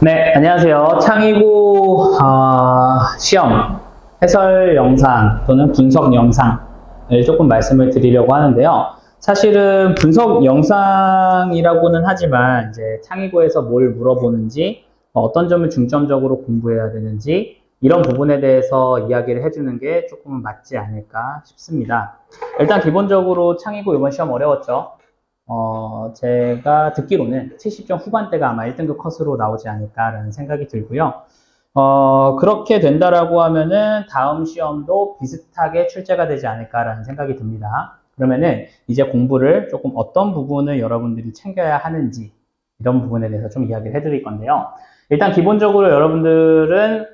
네, 안녕하세요. 창의고 시험 해설 영상 또는 분석 영상을 조금 말씀을 드리려고 하는데요. 사실은 분석 영상이라고는 하지만 이제 창의고에서 뭘 물어보는지, 어떤 점을 중점적으로 공부해야 되는지 이런 부분에 대해서 이야기를 해주는 게 조금은 맞지 않을까 싶습니다. 일단 기본적으로 창의고 이번 시험 어려웠죠. 제가 듣기로는 70점 후반대가 아마 1등급 컷으로 나오지 않을까라는 생각이 들고요. 그렇게 된다라고 하면은 다음 시험도 비슷하게 출제가 되지 않을까라는 생각이 듭니다. 그러면은 이제 공부를 조금 어떤 부분을 여러분들이 챙겨야 하는지 이런 부분에 대해서 좀 이야기를 해드릴 건데요. 일단 기본적으로 여러분들은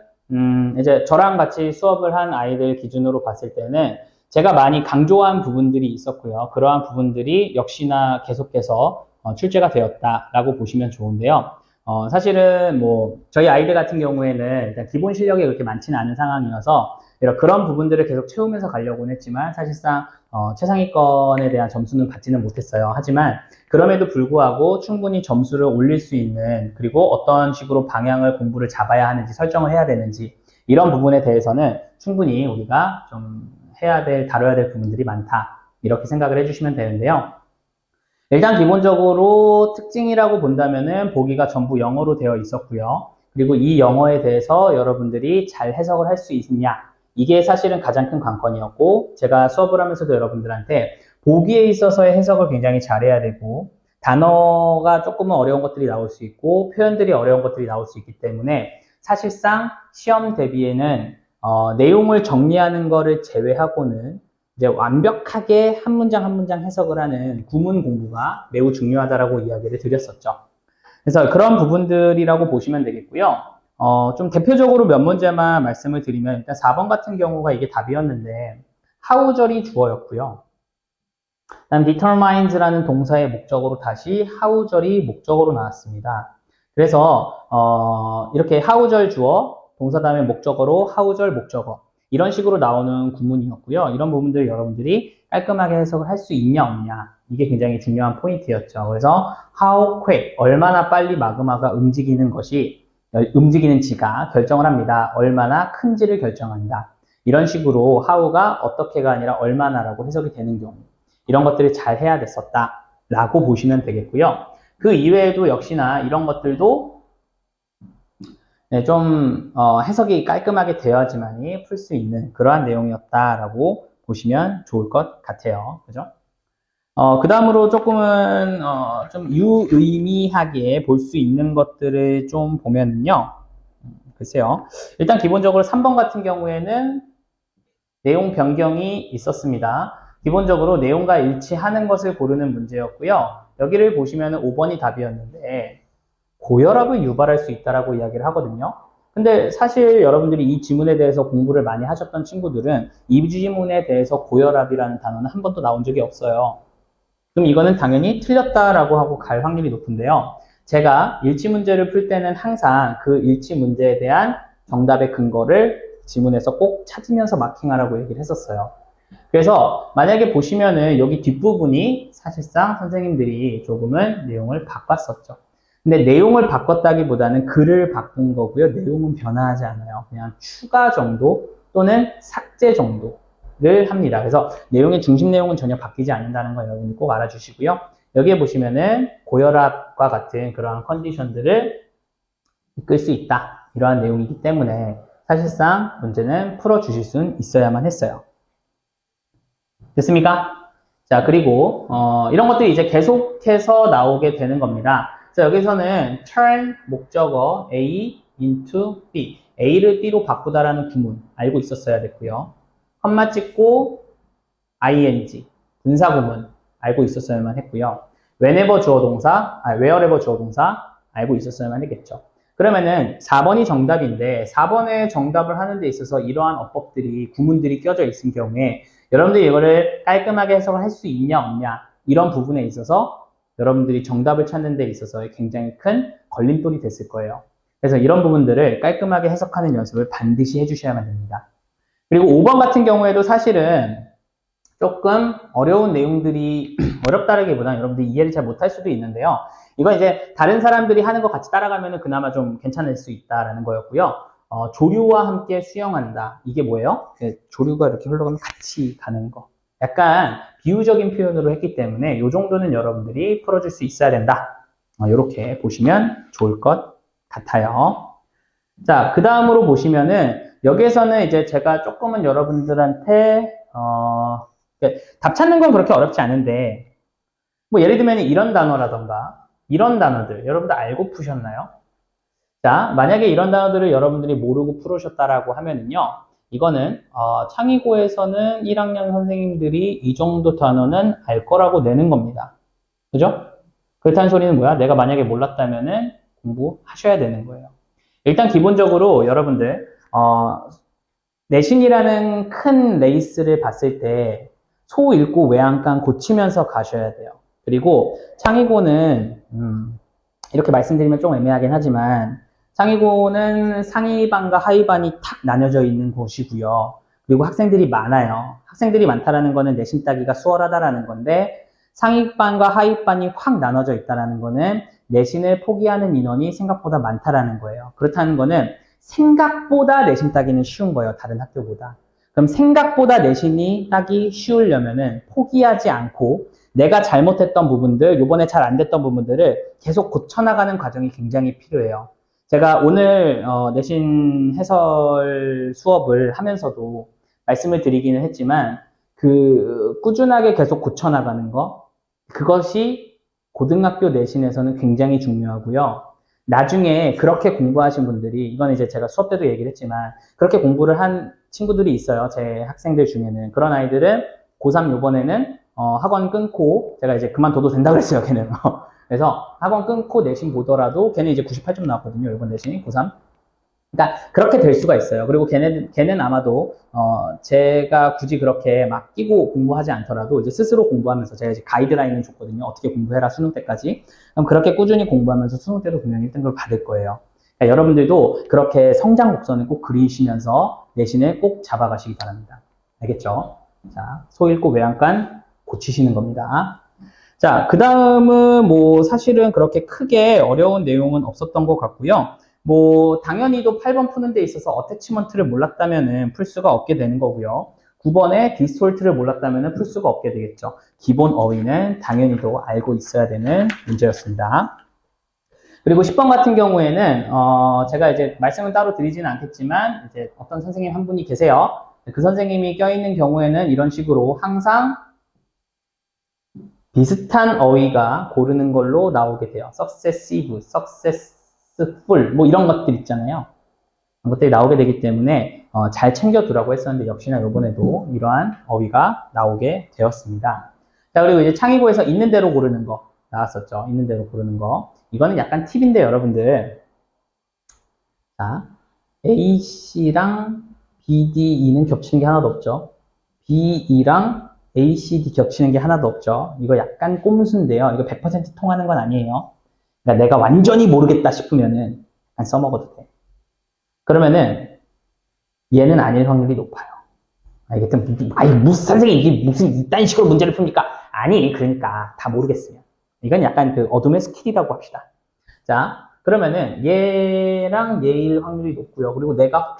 이제 저랑 같이 수업을 한 아이들 기준으로 봤을 때는 제가 많이 강조한 부분들이 있었고요. 그러한 부분들이 역시나 계속해서 출제가 되었다라고 보시면 좋은데요. 사실은 뭐 저희 아이들 같은 경우에는 일단 기본 실력이 그렇게 많지는 않은 상황이어서 그런 부분들을 계속 채우면서 가려고는 했지만 사실상 최상위권에 대한 점수는 받지는 못했어요. 하지만 그럼에도 불구하고 충분히 점수를 올릴 수 있는, 그리고 어떤 식으로 방향을 공부를 잡아야 하는지 설정을 해야 되는지 이런 부분에 대해서는 충분히 우리가 좀 다뤄야 될 부분들이 많다. 이렇게 생각을 해주시면 되는데요. 일단 기본적으로 특징이라고 본다면은 보기가 전부 영어로 되어 있었고요. 그리고 이 영어에 대해서 여러분들이 잘 해석을 할 수 있느냐. 이게 사실은 가장 큰 관건이었고, 제가 수업을 하면서도 여러분들한테 보기에 있어서의 해석을 굉장히 잘해야 되고, 단어가 조금은 어려운 것들이 나올 수 있고, 표현들이 어려운 것들이 나올 수 있기 때문에 사실상 시험 대비에는 내용을 정리하는 거를 제외하고는 이제 완벽하게 한 문장 한 문장 해석을 하는 구문 공부가 매우 중요하다라고 이야기를 드렸었죠. 그래서 그런 부분들이라고 보시면 되겠고요. 좀 대표적으로 몇 문제만 말씀을 드리면, 일단 4번 같은 경우가 이게 답이었는데 how절이 주어였고요. 그다음 determines라는 동사의 목적어로 다시 how절이 목적어로 나왔습니다. 그래서 이렇게 how절 주어, 동사 다음에 목적어로 how절 목적어 이런 식으로 나오는 구문이었고요. 이런 부분들 여러분들이 깔끔하게 해석을 할 수 있냐 없냐, 이게 굉장히 중요한 포인트였죠. 그래서 how quick, 얼마나 빨리 마그마가 움직이는지가 결정을 합니다. 얼마나 큰지를 결정한다. 이런 식으로 how가 어떻게가 아니라 얼마나라고 해석이 되는 경우, 이런 것들을 잘 해야 됐었다라고 보시면 되겠고요. 그 이외에도 역시나 이런 것들도 좀 해석이 깔끔하게 되어야지만이 풀 수 있는 그러한 내용이었다라고 보시면 좋을 것 같아요. 그죠? 그 다음으로 조금은 좀 유의미하게 볼 수 있는 것들을 좀 보면요. 글쎄요. 일단 기본적으로 3번 같은 경우에는 내용 변경이 있었습니다. 기본적으로 내용과 일치하는 것을 고르는 문제였고요. 여기를 보시면 5번이 답이었는데 고혈압을 유발할 수 있다라고 이야기를 하거든요. 근데 사실 여러분들이 이 지문에 대해서 공부를 많이 하셨던 친구들은 이 지문에 대해서 고혈압이라는 단어는 한 번도 나온 적이 없어요. 그럼 이거는 당연히 틀렸다라고 하고 갈 확률이 높은데요. 제가 일치 문제를 풀 때는 항상 그 일치 문제에 대한 정답의 근거를 지문에서 꼭 찾으면서 마킹하라고 얘기를 했었어요. 그래서 만약에 보시면은 여기 뒷부분이 사실상 선생님들이 조금은 내용을 바꿨었죠. 근데 내용을 바꿨다기보다는 글을 바꾼 거고요. 내용은 변화하지 않아요. 그냥 추가 정도 또는 삭제 정도를 합니다. 그래서 내용의 중심 내용은 전혀 바뀌지 않는다는 거 여러분들 꼭 알아주시고요. 여기에 보시면은 고혈압과 같은 그러한 컨디션들을 이끌 수 있다. 이러한 내용이기 때문에 사실상 문제는 풀어주실 수는 있어야만 했어요. 됐습니까? 자, 그리고 이런 것들이 이제 계속해서 나오게 되는 겁니다. 자, 여기서는 turn 목적어 A into B, A를 B로 바꾸다라는 구문 알고 있었어야 됐고요. 컴마 찍고 ing 분사 구문 알고 있었어야만 했고요. wherever 주어 동사 알고 있었어야만 했겠죠. 그러면은 4번이 정답인데 4번의 정답을 하는 데 있어서 이러한 어법들이, 구문들이 껴져 있을 경우에 여러분들이 이거를 깔끔하게 해석을 할 수 있냐 없냐, 이런 부분에 있어서 여러분들이 정답을 찾는 데 있어서 굉장히 큰 걸림돌이 됐을 거예요. 그래서 이런 부분들을 깔끔하게 해석하는 연습을 반드시 해주셔야만 됩니다. 그리고 5번 같은 경우에도 사실은 조금 어려운 내용들이 어렵다라기보다는 여러분들이 이해를 잘 못할 수도 있는데요. 이건 이제 다른 사람들이 하는 거 같이 따라가면은 그나마 좀 괜찮을 수 있다라는 거였고요. 조류와 함께 수영한다. 이게 뭐예요? 조류가 이렇게 흘러가면 같이 가는 거. 약간 비유적인 표현으로 했기 때문에 이 정도는 여러분들이 풀어줄 수 있어야 된다. 이렇게 보시면 좋을 것 같아요. 자, 그 다음으로 보시면은 여기에서는 이제 제가 조금은 여러분들한테 답 찾는 건 그렇게 어렵지 않은데 뭐 예를 들면 이런 단어라던가 이런 단어들 여러분들 알고 푸셨나요? 자, 만약에 이런 단어들을 여러분들이 모르고 풀으셨다라고 하면은요, 이거는 창의고에서는 1학년 선생님들이 이 정도 단어는 알 거라고 내는 겁니다. 그죠? 그렇다는 소리는 뭐야? 내가 만약에 몰랐다면은 공부하셔야 되는 거예요. 일단 기본적으로 여러분들 내신이라는 큰 레이스를 봤을 때 소 읽고 외양간 고치면서 가셔야 돼요. 그리고 창의고는 이렇게 말씀드리면 좀 애매하긴 하지만 창의고는 상위반과 하위반이 탁 나뉘어져 있는 곳이고요. 그리고 학생들이 많아요. 학생들이 많다라는 거는 내신 따기가 수월하다라는 건데 상위반과 하위반이 확 나눠져 있다라는 거는 내신을 포기하는 인원이 생각보다 많다라는 거예요. 그렇다는 거는 생각보다 내신 따기는 쉬운 거예요. 다른 학교보다. 그럼 생각보다 내신이 따기 쉬우려면은 포기하지 않고 내가 잘못했던 부분들, 요번에 잘 안 됐던 부분들을 계속 고쳐나가는 과정이 굉장히 필요해요. 제가 오늘 내신 해설 수업을 하면서도 말씀을 드리기는 했지만 그 꾸준하게 계속 고쳐나가는 거 그것이 고등학교 내신에서는 굉장히 중요하고요. 나중에 그렇게 공부하신 분들이 이건 이제 제가 수업 때도 얘기를 했지만 그렇게 공부를 한 친구들이 있어요. 제 학생들 중에는. 그런 아이들은 고3 요번에는 학원 끊고 제가 이제 그만둬도 된다고 그랬어요. 걔는. 그래서 학원 끊고 내신 보더라도 걔는 이제 98점 나왔거든요. 이번 내신이 고3. 그러니까 그렇게 될 수가 있어요. 그리고 걔는 아마도 제가 굳이 그렇게 막 끼고 공부하지 않더라도 이제 스스로 공부하면서 제가 이제 가이드라인을 줬거든요. 어떻게 공부해라 수능 때까지. 그럼 그렇게 꾸준히 공부하면서 수능 때도 분명히 1등급을 받을 거예요. 그러니까 여러분들도 그렇게 성장 곡선을 꼭 그리시면서 내신을 꼭 잡아가시기 바랍니다. 알겠죠? 자, 소 읽고 외양간 고치시는 겁니다. 자, 그 다음은 뭐 사실은 그렇게 크게 어려운 내용은 없었던 것 같고요. 뭐 당연히도 8번 푸는 데 있어서 어태치먼트를 몰랐다면은 풀 수가 없게 되는 거고요. 9번에 디스톨트를 몰랐다면은 풀 수가 없게 되겠죠. 기본 어휘는 당연히도 알고 있어야 되는 문제였습니다. 그리고 10번 같은 경우에는 제가 이제 말씀은 따로 드리지는 않겠지만 이제 어떤 선생님 한 분이 계세요. 그 선생님이 껴있는 경우에는 이런 식으로 항상 비슷한 어휘가 고르는 걸로 나오게 돼요. successive, successful 뭐 이런 것들 있잖아요. 그런 것들이 나오게 되기 때문에 잘 챙겨두라고 했었는데 역시나 이번에도 이러한 어휘가 나오게 되었습니다. 자, 그리고 이제 창의고에서 있는 대로 고르는 거 나왔었죠. 있는 대로 고르는 거. 이거는 약간 팁인데 여러분들. 자, AC랑 BDE는 겹치는 게 하나도 없죠. BE랑 ACD 겹치는 게 하나도 없죠. 이거 약간 꼼수인데요. 이거 100% 통하는 건 아니에요. 그러니까 내가 완전히 모르겠다 싶으면은 안 써먹어도 돼. 그러면은 얘는 아닐 확률이 높아요. 이게 좀, 무슨 선생님 이게 무슨 이딴 식으로 문제를 풉니까? 아니, 그러니까 다 모르겠으면. 이건 약간 그 어둠의 스킬이라고 합시다. 자, 그러면은 얘랑 얘일 확률이 높고요. 그리고 내가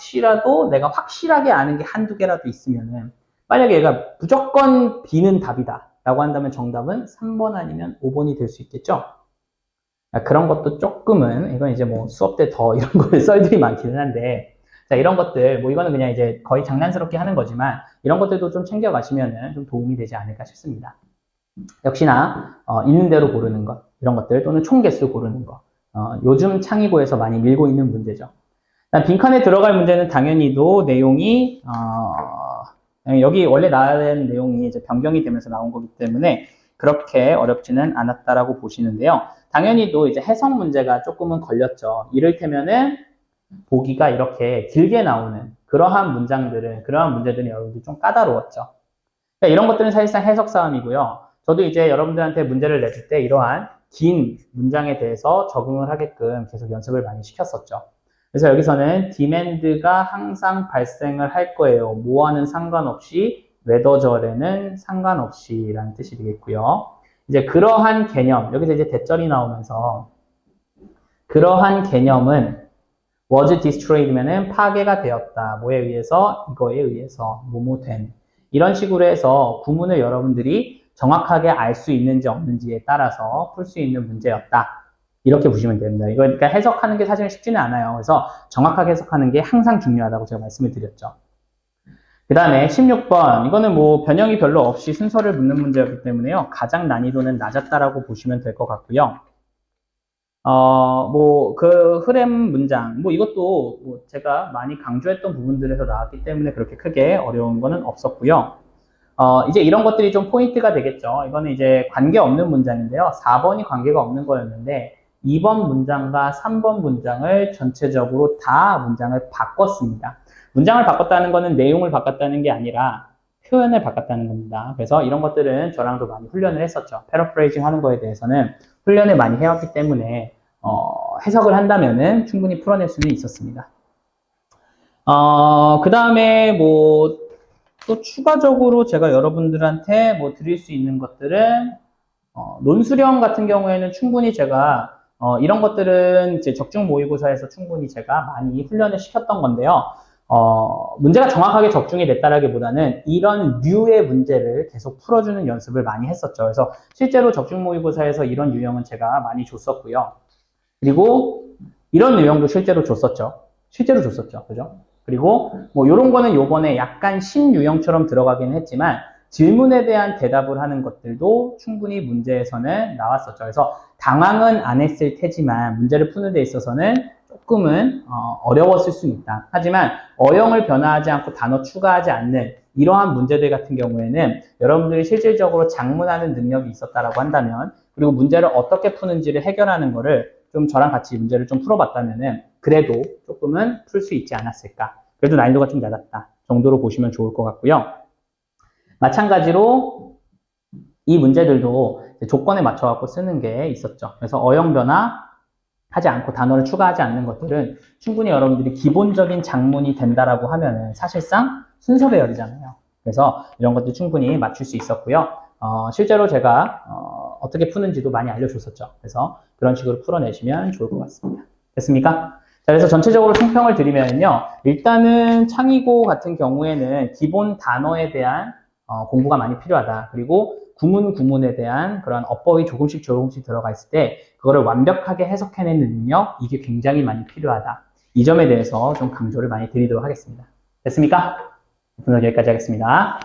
확실하게 아는 게 한두 개라도 있으면은 만약에 얘가 무조건 B는 답이다 라고 한다면 정답은 3번 아니면 5번이 될 수 있겠죠. 그런 것도 조금은 이건 이제 뭐 수업 때 더 이런 걸 썰들이 많기는 한데 자, 이런 것들 뭐 이거는 그냥 이제 거의 장난스럽게 하는 거지만 이런 것들도 좀 챙겨 가시면은 좀 도움이 되지 않을까 싶습니다. 역시나 있는 대로 고르는 것 이런 것들 또는 총 개수 고르는 거 요즘 창의고에서 많이 밀고 있는 문제죠. 빈칸에 들어갈 문제는 당연히도 내용이 여기 원래 나온 내용이 이제 변경이 되면서 나온 거기 때문에 그렇게 어렵지는 않았다라고 보시는데요. 당연히도 이제 해석 문제가 조금은 걸렸죠. 이를테면은 보기가 이렇게 길게 나오는 그러한 문제들은 여러분들 좀 까다로웠죠. 그러니까 이런 것들은 사실상 해석 싸움이고요. 저도 이제 여러분들한테 문제를 내줄 때 이러한 긴 문장에 대해서 적응을 하게끔 계속 연습을 많이 시켰었죠. 그래서 여기서는 demand가 항상 발생을 할 거예요. 뭐와는 상관없이, 웨더절에는 상관없이 라는 뜻이 되겠고요. 이제 그러한 개념, 여기서 이제 대절이 나오면서 그러한 개념은 was destroyed면은 파괴가 되었다. 뭐에 의해서? 이거에 의해서 뭐뭐 된. 이런 식으로 해서 구문을 여러분들이 정확하게 알 수 있는지 없는지에 따라서 풀 수 있는 문제였다. 이렇게 보시면 됩니다. 이거 그러니까 해석하는 게 사실은 쉽지는 않아요. 그래서 정확하게 해석하는 게 항상 중요하다고 제가 말씀을 드렸죠. 그 다음에 16번. 이거는 뭐 변형이 별로 없이 순서를 묻는 문제였기 때문에요. 가장 난이도는 낮았다라고 보시면 될 것 같고요. 그 흐름 문장, 이것도 제가 많이 강조했던 부분들에서 나왔기 때문에 그렇게 크게 어려운 거는 없었고요. 이제 이런 것들이 좀 포인트가 되겠죠. 이거는 이제 관계없는 문장인데요. 4번이 관계가 없는 거였는데 2번 문장과 3번 문장을 전체적으로 다 문장을 바꿨습니다. 문장을 바꿨다는 거는 내용을 바꿨다는 게 아니라 표현을 바꿨다는 겁니다. 그래서 이런 것들은 저랑도 많이 훈련을 했었죠. 패러프레이징 하는 거에 대해서는 훈련을 많이 해왔기 때문에 해석을 한다면은 충분히 풀어낼 수는 있었습니다. 그 다음에 또 추가적으로 제가 여러분들한테 드릴 수 있는 것들은 논술형 같은 경우에는 충분히 제가 이런 것들은 이제 적중 모의고사에서 충분히 제가 많이 훈련을 시켰던 건데요. 문제가 정확하게 적중이 됐다라기보다는 이런 류의 문제를 계속 풀어주는 연습을 많이 했었죠. 그래서 실제로 적중 모의고사에서 이런 유형은 제가 많이 줬었고요. 그리고 이런 유형도 실제로 줬었죠. 그죠? 그리고 이런 거는 요번에 약간 신유형처럼 들어가긴 했지만 질문에 대한 대답을 하는 것들도 충분히 문제에서는 나왔었죠. 그래서 당황은 안 했을 테지만 문제를 푸는 데 있어서는 조금은 어려웠을 수는 있다. 하지만 어형을 변화하지 않고 단어 추가하지 않는 이러한 문제들 같은 경우에는 여러분들이 실질적으로 작문하는 능력이 있었다라고 한다면 그리고 문제를 어떻게 푸는지를 해결하는 거를 좀 저랑 같이 문제를 좀 풀어봤다면은 그래도 조금은 풀 수 있지 않았을까. 그래도 난이도가 좀 낮았다 정도로 보시면 좋을 것 같고요. 마찬가지로 이 문제들도 조건에 맞춰갖고 쓰는 게 있었죠. 그래서 어형 변화 하지 않고 단어를 추가하지 않는 것들은 충분히 여러분들이 기본적인 작문이 된다라고 하면은 사실상 순서 배열이잖아요. 그래서 이런 것도 충분히 맞출 수 있었고요. 실제로 제가 어떻게 푸는지도 많이 알려줬었죠. 그래서 그런 식으로 풀어내시면 좋을 것 같습니다. 됐습니까? 자, 그래서 전체적으로 총평을 드리면요. 일단은 창의고 같은 경우에는 기본 단어에 대한 공부가 많이 필요하다. 그리고 구문에 대한 그런 어법이 조금씩 들어가 있을 때 그거를 완벽하게 해석해내는 능력, 이게 굉장히 많이 필요하다. 이 점에 대해서 좀 강조를 많이 드리도록 하겠습니다. 됐습니까? 오늘 여기까지 하겠습니다.